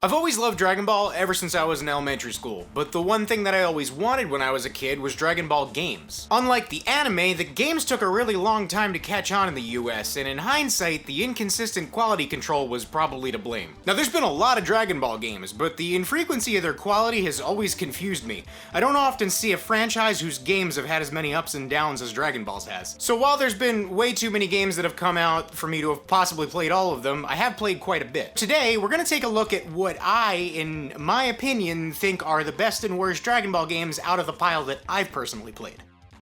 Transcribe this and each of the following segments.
I've always loved Dragon Ball ever since I was in elementary school, but the one thing that I always wanted when I was a kid was Dragon Ball games. Unlike the anime, the games took a really long time to catch on in the US, and in hindsight, the inconsistent quality control was probably to blame. Now there's been a lot of Dragon Ball games, but the infrequency of their quality has always confused me. I don't often see a franchise whose games have had as many ups and downs as Dragon Ball's has. So while there's been way too many games that have come out for me to have possibly played all of them, I have played quite a bit. Today, we're gonna take a look at what I, in my opinion, think are the best and worst Dragon Ball games out of the pile that I've personally played.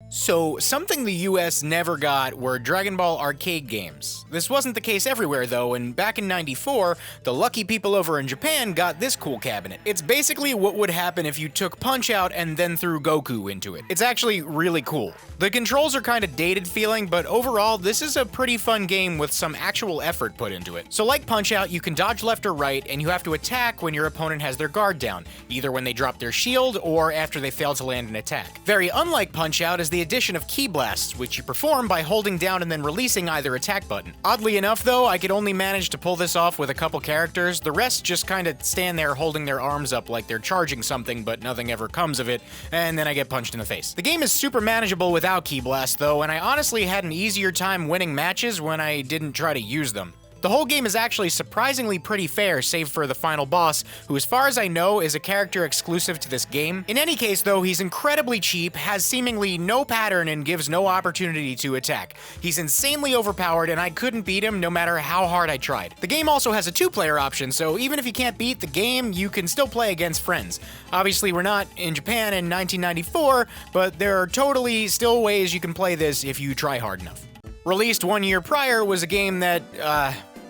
So, something the US never got were Dragon Ball arcade games. This wasn't the case everywhere though, and back in '94, the lucky people over in Japan got this cool cabinet. It's basically what would happen if you took Punch-Out and then threw Goku into it. It's actually really cool. The controls are kinda dated feeling, but overall, this is a pretty fun game with some actual effort put into it. So like Punch-Out, you can dodge left or right, and you have to attack when your opponent has their guard down, either when they drop their shield or after they fail to land an attack. Very unlike Punch-Out is the addition of key blasts, which you perform by holding down and then releasing either attack button. Oddly enough though, I could only manage to pull this off with a couple characters. The rest just kinda stand there holding their arms up like they're charging something, but nothing ever comes of it, and then I get punched in the face. The game is super manageable without key blasts though, and I honestly had an easier time winning matches when I didn't try to use them. The whole game is actually surprisingly pretty fair, save for the final boss, who as far as I know is a character exclusive to this game. In any case though, he's incredibly cheap, has seemingly no pattern, and gives no opportunity to attack. He's insanely overpowered, and I couldn't beat him no matter how hard I tried. The game also has a 2-player option, so even if you can't beat the game, you can still play against friends. Obviously we're not in Japan in 1994, but there are totally still ways you can play this if you try hard enough. Released 1 year prior was a game that,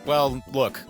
well, look.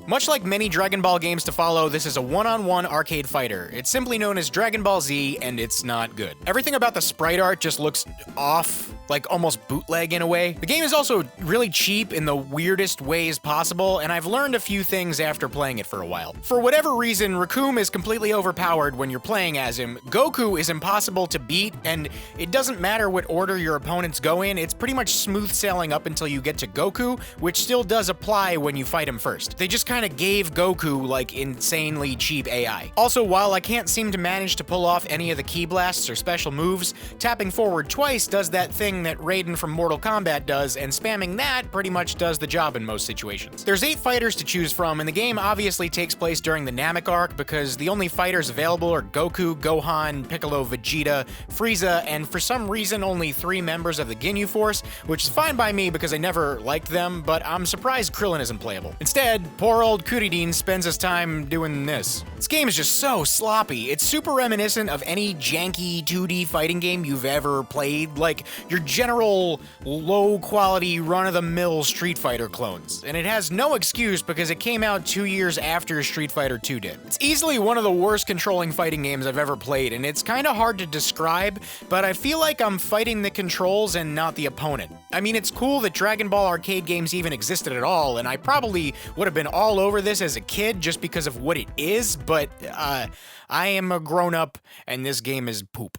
Much like many Dragon Ball games to follow, this is a one-on-one arcade fighter. It's simply known as Dragon Ball Z, and it's not good. Everything about the sprite art just looks off, like almost bootleg in a way. The game is also really cheap in the weirdest ways possible, and I've learned a few things after playing it for a while. For whatever reason, Recoome is completely overpowered when you're playing as him. Goku is impossible to beat, and it doesn't matter what order your opponents go in, it's pretty much smooth sailing up until you get to Goku, which still does apply when you fight him first. They just kinda gave Goku like insanely cheap AI. Also, while I can't seem to manage to pull off any of the key blasts or special moves, tapping forward twice does that thing that Raiden from Mortal Kombat does, and spamming that pretty much does the job in most situations. There's 8 fighters to choose from, and the game obviously takes place during the Namek arc because the only fighters available are Goku, Gohan, Piccolo, Vegeta, Frieza, and for some reason only 3 members of the Ginyu Force, which is fine by me because I never liked them, but I'm surprised Krillin isn't playable. Instead, poor old Kuririn spends his time doing this. This game is just so sloppy. It's super reminiscent of any janky 2D fighting game you've ever played, like your general low-quality, run-of-the-mill Street Fighter clones. And it has no excuse because it came out 2 years after Street Fighter 2 did. It's easily one of the worst controlling fighting games I've ever played, and it's kinda hard to describe, but I feel like I'm fighting the controls and not the opponent. I mean, it's cool that Dragon Ball arcade games even existed at all, and I probably would have been all over this as a kid just because of what it is, but I am a grown-up and this game is poop.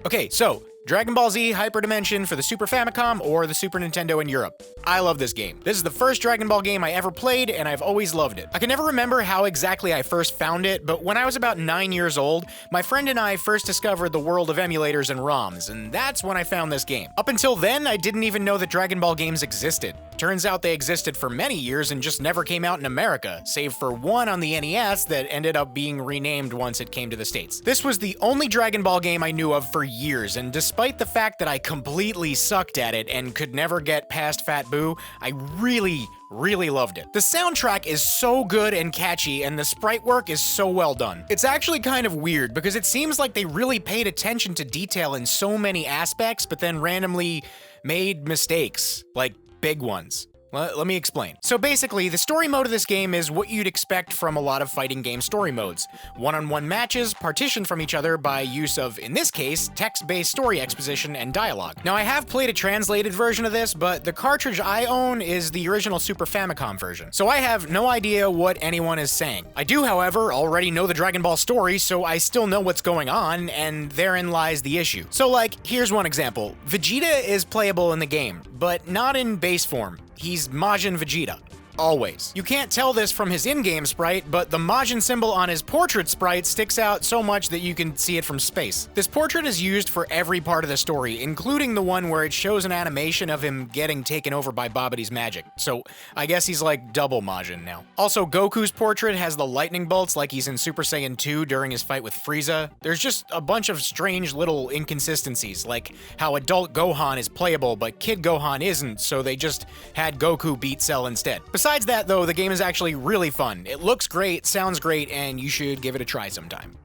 Okay, so Dragon Ball Z Hyperdimension for the Super Famicom or the Super Nintendo in Europe. I love this game. This is the first Dragon Ball game I ever played, and I've always loved it. I can never remember how exactly I first found it, but when I was about 9 years old, my friend and I first discovered the world of emulators and ROMs, and that's when I found this game. Up until then, I didn't even know that Dragon Ball games existed. Turns out they existed for many years and just never came out in America, save for one on the NES that ended up being renamed once it came to the States. This was the only Dragon Ball game I knew of for years, and despite the fact that I completely sucked at it and could never get past Fat Boo, I really loved it. The soundtrack is so good and catchy, and the sprite work is so well done. It's actually kind of weird because it seems like they really paid attention to detail in so many aspects, but then randomly made mistakes, like big ones. Let me explain. So basically, the story mode of this game is what you'd expect from a lot of fighting game story modes. One-on-one matches partitioned from each other by use of, in this case, text-based story exposition and dialogue. Now, I have played a translated version of this, but the cartridge I own is the original Super Famicom version, so I have no idea what anyone is saying. I do, however, already know the Dragon Ball story, so I still know what's going on, and therein lies the issue. So like, here's one example. Vegeta is playable in the game, but not in base form. He's Majin Vegeta. always. You can't tell this from his in-game sprite, but the Majin symbol on his portrait sprite sticks out so much that you can see it from space. This portrait is used for every part of the story, including the one where it shows an animation of him getting taken over by Babidi's magic. So I guess he's like double Majin now. Also, Goku's portrait has the lightning bolts like he's in Super Saiyan 2 during his fight with Frieza. There's just a bunch of strange little inconsistencies, like how adult Gohan is playable but Kid Gohan isn't, so they just had Goku beat Cell instead. Besides that though, the game is actually really fun. It looks great, sounds great, and you should give it a try sometime.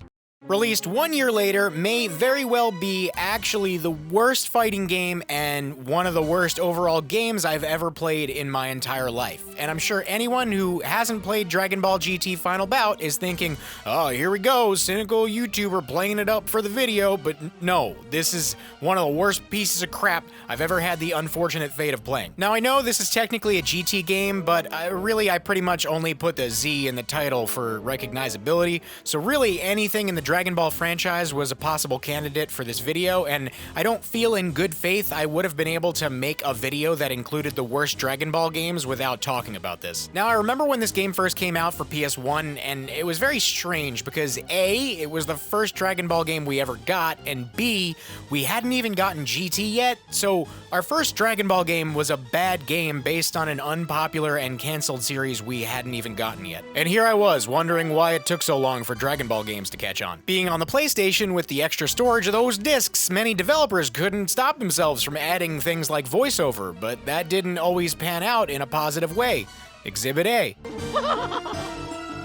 Released 1 year later, may very well be actually the worst fighting game and one of the worst overall games I've ever played in my entire life. And I'm sure anyone who hasn't played Dragon Ball GT Final Bout is thinking, oh, here we go, cynical YouTuber playing it up for the video, but no, this is one of the worst pieces of crap I've ever had the unfortunate fate of playing. Now I know this is technically a GT game, but I pretty much only put the Z in the title for recognizability, so really anything in the Dragon Ball franchise was a possible candidate for this video, and I don't feel in good faith I would have been able to make a video that included the worst Dragon Ball games without talking about this. Now, I remember when this game first came out for PS1, and it was very strange because A, it was the first Dragon Ball game we ever got, and B, we hadn't even gotten GT yet, so our first Dragon Ball game was a bad game based on an unpopular and canceled series we hadn't even gotten yet. And here I was, wondering why it took so long for Dragon Ball games to catch on. Being on the PlayStation with the extra storage of those discs, many developers couldn't stop themselves from adding things like voiceover, but that didn't always pan out in a positive way. Exhibit A.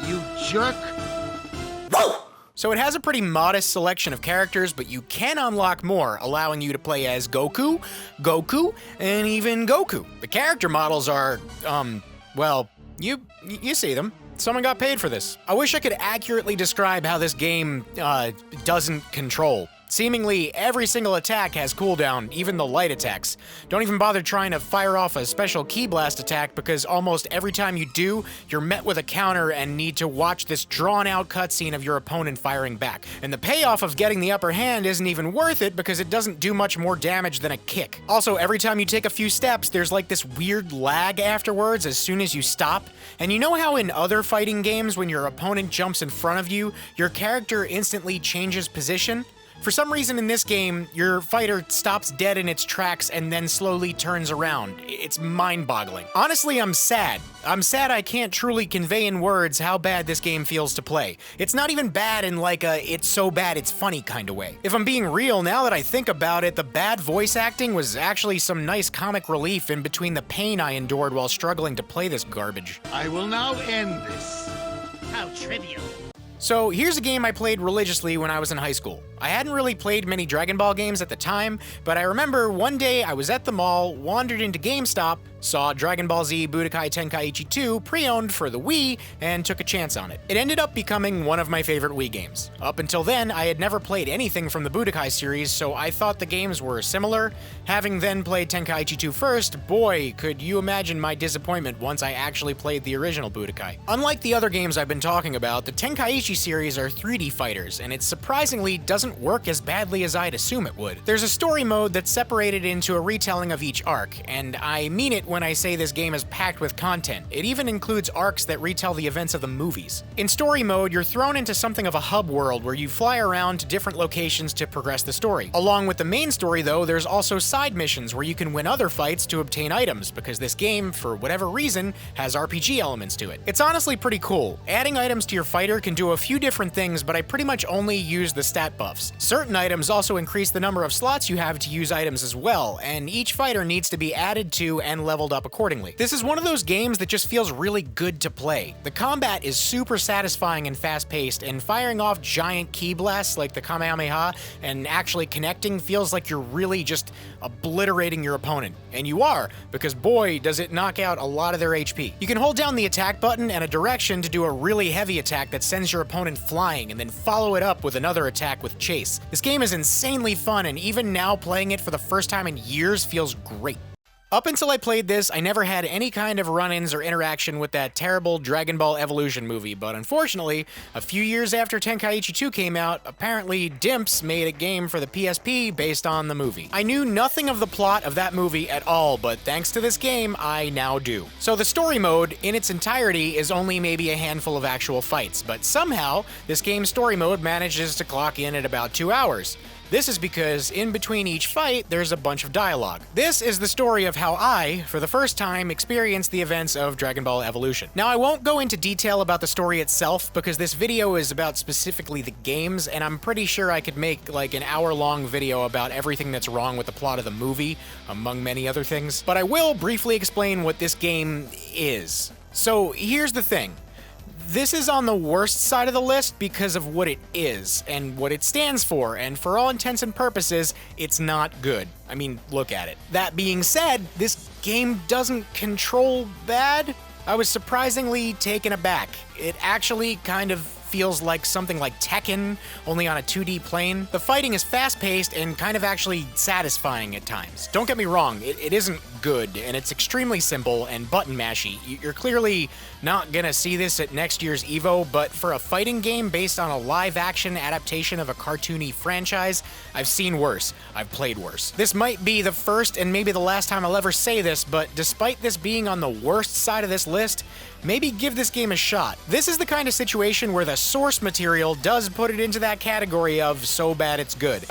You jerk! So it has a pretty modest selection of characters, but you can unlock more, allowing you to play as Goku, and even Goku. The character models are, well, you see them. Someone got paid for this. I wish I could accurately describe how this game, doesn't control. Seemingly, every single attack has cooldown, even the light attacks. Don't even bother trying to fire off a special ki blast attack because almost every time you do, you're met with a counter and need to watch this drawn-out cutscene of your opponent firing back. And the payoff of getting the upper hand isn't even worth it because it doesn't do much more damage than a kick. Also, every time you take a few steps, there's like this weird lag afterwards as soon as you stop. And you know how in other fighting games, when your opponent jumps in front of you, your character instantly changes position? For some reason in this game, your fighter stops dead in its tracks and then slowly turns around. It's mind-boggling. Honestly, I'm sad. I'm sad I can't truly convey in words how bad this game feels to play. It's not even bad in like a it's so bad it's funny kind of way. If I'm being real, now that I think about it, the bad voice acting was actually some nice comic relief in between the pain I endured while struggling to play this garbage. I will now end this. How trivial. So here's a game I played religiously when I was in high school. I hadn't really played many Dragon Ball games at the time, but I remember one day I was at the mall, wandered into GameStop, saw Dragon Ball Z Budokai Tenkaichi 2 pre-owned for the Wii, and took a chance on it. It ended up becoming one of my favorite Wii games. Up until then, I had never played anything from the Budokai series, so I thought the games were similar. Having then played Tenkaichi 2 first, boy, could you imagine my disappointment once I actually played the original Budokai. Unlike the other games I've been talking about, the Tenkaichi series are 3D fighters, and it surprisingly doesn't work as badly as I'd assume it would. There's a story mode that's separated into a retelling of each arc, and I mean it when I say this game is packed with content. It even includes arcs that retell the events of the movies. In story mode, you're thrown into something of a hub world where you fly around to different locations to progress the story. Along with the main story though, there's also side missions where you can win other fights to obtain items, because this game, for whatever reason, has RPG elements to it. It's honestly pretty cool. Adding items to your fighter can do a few different things, but I pretty much only use the stat buffs. Certain items also increase the number of slots you have to use items as well, and each fighter needs to be added to and leveled up accordingly. This is one of those games that just feels really good to play. The combat is super satisfying and fast-paced, and firing off giant ki blasts like the Kamehameha and actually connecting feels like you're really just obliterating your opponent. And you are, because boy, does it knock out a lot of their HP. You can hold down the attack button and a direction to do a really heavy attack that sends your opponent flying, and then follow it up with another attack with chase. This game is insanely fun, and even now playing it for the first time in years feels great. Up until I played this, I never had any kind of run-ins or interaction with that terrible Dragon Ball Evolution movie, but unfortunately, a few years after Tenkaichi 2 came out, apparently Dimps made a game for the PSP based on the movie. I knew nothing of the plot of that movie at all, but thanks to this game, I now do. So the story mode, in its entirety, is only maybe a handful of actual fights, but somehow, this game's story mode manages to clock in at about 2 hours. This is because in between each fight, there's a bunch of dialogue. This is the story of how I, for the first time, experienced the events of Dragon Ball Evolution. Now, I won't go into detail about the story itself because this video is about specifically the games, and I'm pretty sure I could make like an hour-long video about everything that's wrong with the plot of the movie, among many other things. But I will briefly explain what this game is. So here's the thing. This is on the worst side of the list because of what it is and what it stands for, and for all intents and purposes, it's not good. I mean, look at it. That being said, this game doesn't control bad. I was surprisingly taken aback. It actually kind of feels like something like Tekken, only on a 2D plane. The fighting is fast-paced and kind of actually satisfying at times. Don't get me wrong, it isn't good, and it's extremely simple and button-mashy. You're clearly not gonna see this at next year's EVO, but for a fighting game based on a live-action adaptation of a cartoony franchise, I've seen worse. I've played worse. This might be the first and maybe the last time I'll ever say this, but despite this being on the worst side of this list, maybe give this game a shot. This is the kind of situation where the source material does put it into that category of so bad it's good.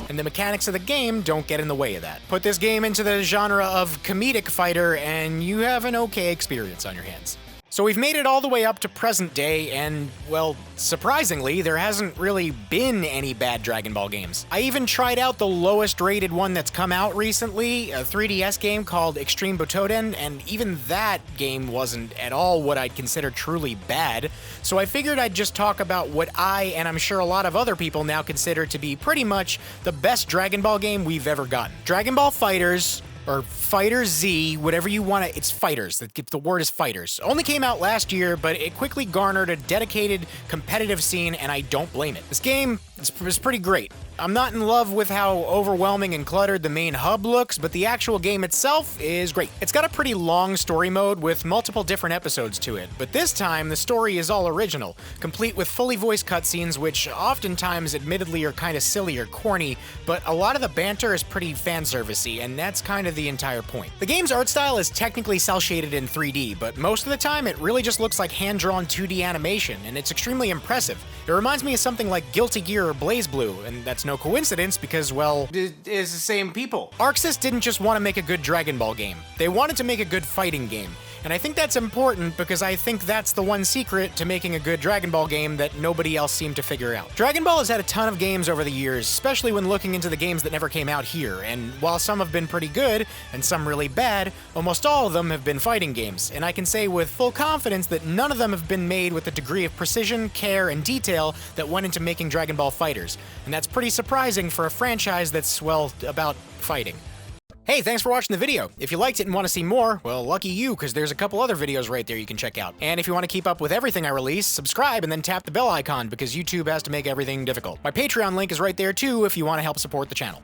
And the mechanics of the game don't get in the way of that. Put this game into the genre of comedic fighter and you have an okay experience on your hands. So we've made it all the way up to present day, and, well, surprisingly, there hasn't really been any bad Dragon Ball games. I even tried out the lowest rated one that's come out recently, a 3DS game called Extreme Butoden, and even that game wasn't at all what I'd consider truly bad, so I figured I'd just talk about what I, and I'm sure a lot of other people now consider to be pretty much the best Dragon Ball game we've ever gotten. Dragon Ball FighterZ, or Fighter Z, whatever you want to, it's Fighters. The word is Fighters. Only came out last year, but it quickly garnered a dedicated competitive scene, and I don't blame it. This game is pretty great. I'm not in love with how overwhelming and cluttered the main hub looks, but the actual game itself is great. It's got a pretty long story mode with multiple different episodes to it, but this time the story is all original, complete with fully voiced cutscenes, which oftentimes admittedly are kind of silly or corny, but a lot of the banter is pretty fan-servicey, and that's kind of the entire point. The game's art style is technically cel-shaded in 3D, but most of the time it really just looks like hand-drawn 2D animation, and it's extremely impressive. It reminds me of something like Guilty Gear or BlazBlue, and that's no coincidence because, well, It's the same people. ArcSys didn't just want to make a good Dragon Ball game. They wanted to make a good fighting game. And I think that's important because I think that's the one secret to making a good Dragon Ball game that nobody else seemed to figure out. Dragon Ball has had a ton of games over the years, especially when looking into the games that never came out here, and while some have been pretty good, and some really bad, almost all of them have been fighting games, and I can say with full confidence that none of them have been made with the degree of precision, care, and detail that went into making Dragon Ball FighterZ, and that's pretty surprising for a franchise that's, well, about fighting. Hey, thanks for watching the video. If you liked it and want to see more, well, lucky you, because there's a couple other videos right there you can check out. And if you want to keep up with everything I release, subscribe and then tap the bell icon, because YouTube has to make everything difficult. My Patreon link is right there too if you want to help support the channel.